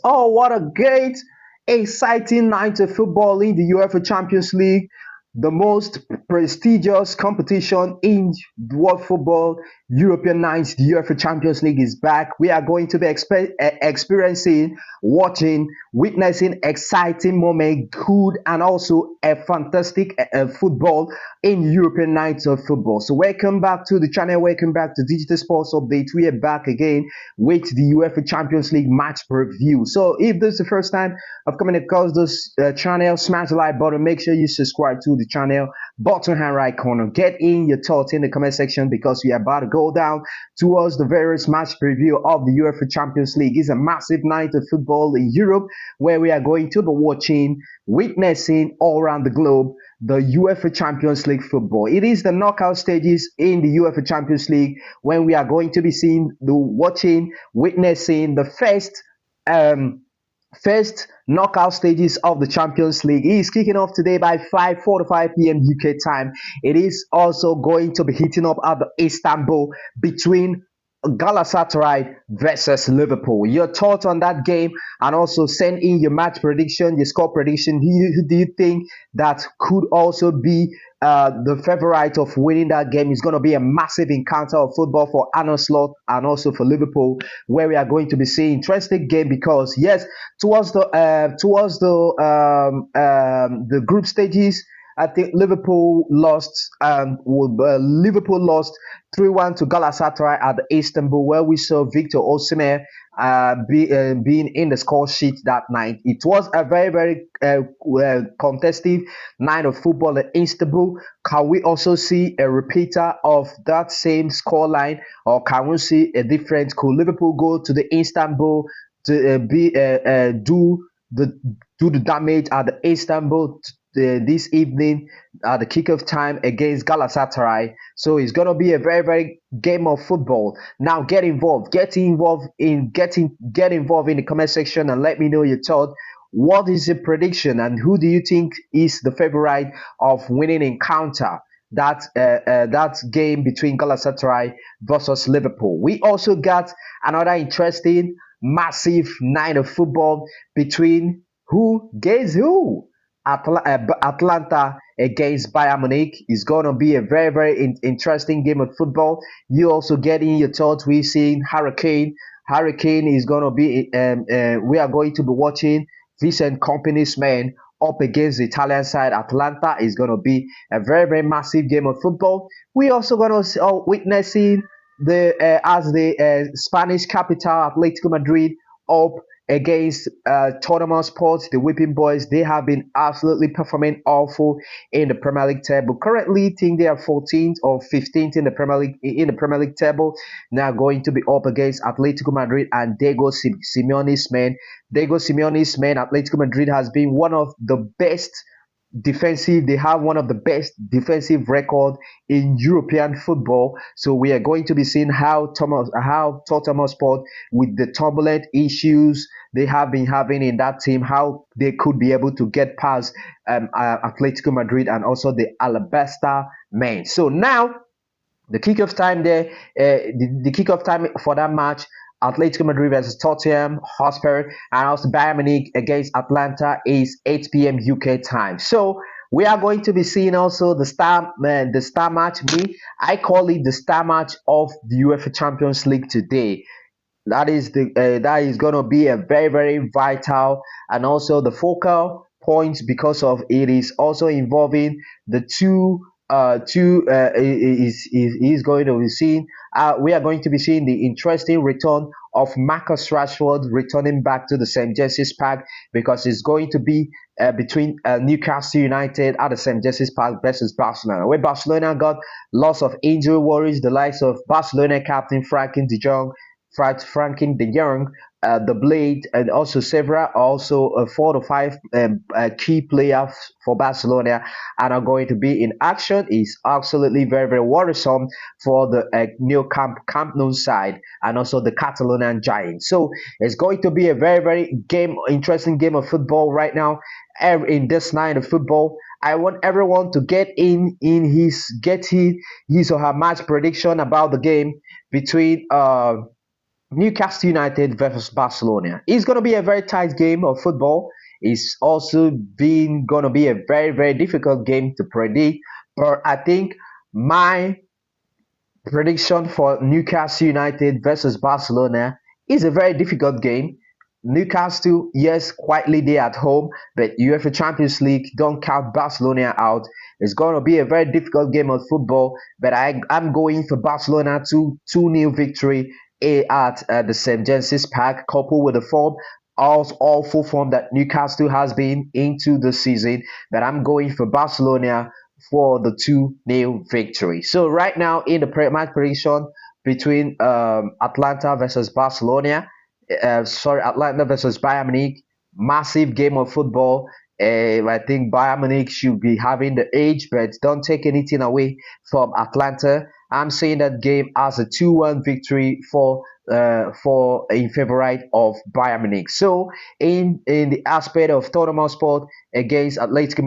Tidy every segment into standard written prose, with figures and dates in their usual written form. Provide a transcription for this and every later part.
Oh, what a great, exciting night of football in the UEFA Champions League, the most prestigious competition in world football. European nights, the UEFA Champions League is back. We are going to be experiencing, watching, witnessing exciting moment, good and also a fantastic football in European nights of football. So welcome back to the channel. Welcome back to Digital Sports Update. We are back again with the UEFA Champions League match preview. So if this is the first time of coming across this channel, smash the like button. Make sure you subscribe to the channel. Bottom hand right corner. Get in your thoughts in the comment section because we are about to go down towards the various match preview of the UEFA Champions League. It's a massive night of football in Europe where we are going to be watching, witnessing all around the globe the UEFA Champions League football. It is the knockout stages in the UEFA Champions League when we are going to be seeing, watching, witnessing the first knockout stages of the Champions League. It is kicking off today by 5:45 p.m. UK time. It is also going to be heating up at the Istanbul between Galatasaray versus Liverpool. Your thoughts on that game, and also send in your match prediction, your score prediction. Who do you think that could also be the favorite of winning that game? Is going to be a massive encounter of football for Arne Slot and also for Liverpool, where we are going to be seeing interesting game because yes, towards the group stages, I think Liverpool lost. Liverpool lost 3-1 to Galatasaray at the Istanbul, where we saw Victor Osimhen being in the score sheet that night. It was a very contested night of football in Istanbul. Can we also see a repeater of that same scoreline, or can we see a difference? Could Liverpool go to the Istanbul to do the damage at the Istanbul this evening at the kickoff time against Galatasaray? So it's gonna be a very game of football. Now get involved in the comment section and let me know your thought. What is the prediction and who do you think is the favorite of winning encounter that game between Galatasaray versus Liverpool? We also got another interesting massive night of football between who gets who. Atalanta against Bayern Munich is going to be a very interesting game of football. You also get in your thoughts. We're seeing Hurricane. Hurricane is going to be. We are going to be watching Vincent Kompany's men up against the Italian side. Atalanta is going to be a very massive game of football. We also going to witnessing the Spanish capital Atletico Madrid up against Tottenham Hospurs, the Whipping Boys. They have been absolutely performing awful in the Premier League table. Currently, I think they are 14th or 15th in the Premier League table. Now going to be up against Atletico Madrid and Diego Simeone's men. Diego Simeone's men, Atletico Madrid has been one of the best defensive. They have one of the best defensive record in European football. So we are going to be seeing how Tottenham Hotspur, with the turbulent issues they have been having in that team, how they could be able to get past Atletico Madrid and also the Alabaster men. So now the kickoff time there, the kickoff time for that match, Atletico Madrid versus Tottenham Hotspur, and also Bayern Munich against Atalanta, is 8 p.m. UK time. So we are going to be seeing also the star match. I call it the star match of the UEFA Champions League today. That is going to be a very vital and also the focal point, because of it is also involving the two is going to be seen. We are going to be seeing the interesting return of Marcus Rashford returning back to the St. James's Park, because it's going to be between Newcastle United at the St. James's Park versus Barcelona, where Barcelona got lots of injury worries. The likes of Barcelona captain Frankie de Jong, the Blade, and also several, 4 to 5 key players for Barcelona are going to be in action. Is absolutely very worrisome for the Camp Nou side and also the Catalonian Giants. So it's going to be a very interesting game of football right now. In this night of football, I want everyone to get his or her match prediction about the game between Newcastle United versus Barcelona. It's going to be a very tight game of football. It's also been going to be a very difficult game to predict. But I think my prediction for Newcastle United versus Barcelona is a very difficult game. Newcastle, yes, quietly they at home, but UEFA Champions League don't count Barcelona out. It's going to be a very difficult game of football, but I'm going for Barcelona 2-0 victory at the St. James's Park, coupled with the form, all full form that Newcastle has been into the season. But I'm going for Barcelona for the 2-0 victory. So right now in the match prediction between Atalanta versus Barcelona, Atlanta versus Bayern Munich, massive game of football. I think Bayern Munich should be having the edge, but don't take anything away from Atlanta. I'm saying that game as a 2-1 victory for in favor of Bayern Munich. So in the aspect of Tottenham Hotspur against Atletico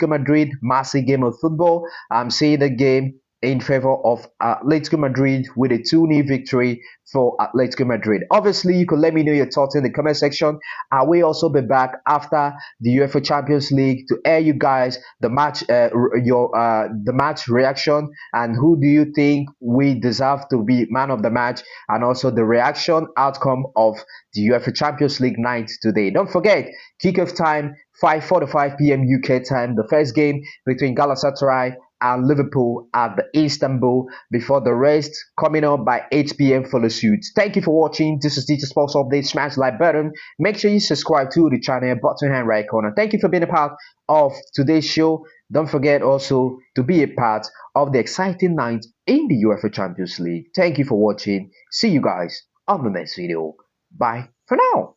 Madrid, massive game of football. I'm saying the game in favor of Atletico Madrid with a 2-0 victory for Atletico Madrid. Obviously, you can let me know your thoughts in the comment section. I will also be back after the UEFA Champions League to air you guys the match, the match reaction, and who do you think we deserve to be man of the match, and also the reaction outcome of the UEFA Champions League night today. Don't forget, kickoff time 5:45 p.m. UK time. The first game between Galatasaray and Liverpool at the Istanbul, before the rest coming up by 8 p.m. for the suit. Thank you for watching. This is DJ Sports Update. Smash the like button. Make sure you subscribe to the channel, bottom hand right corner. Thank you for being a part of today's show. Don't forget also to be a part of the exciting night in the UEFA Champions League. Thank you for watching. See you guys on the next video. Bye for now.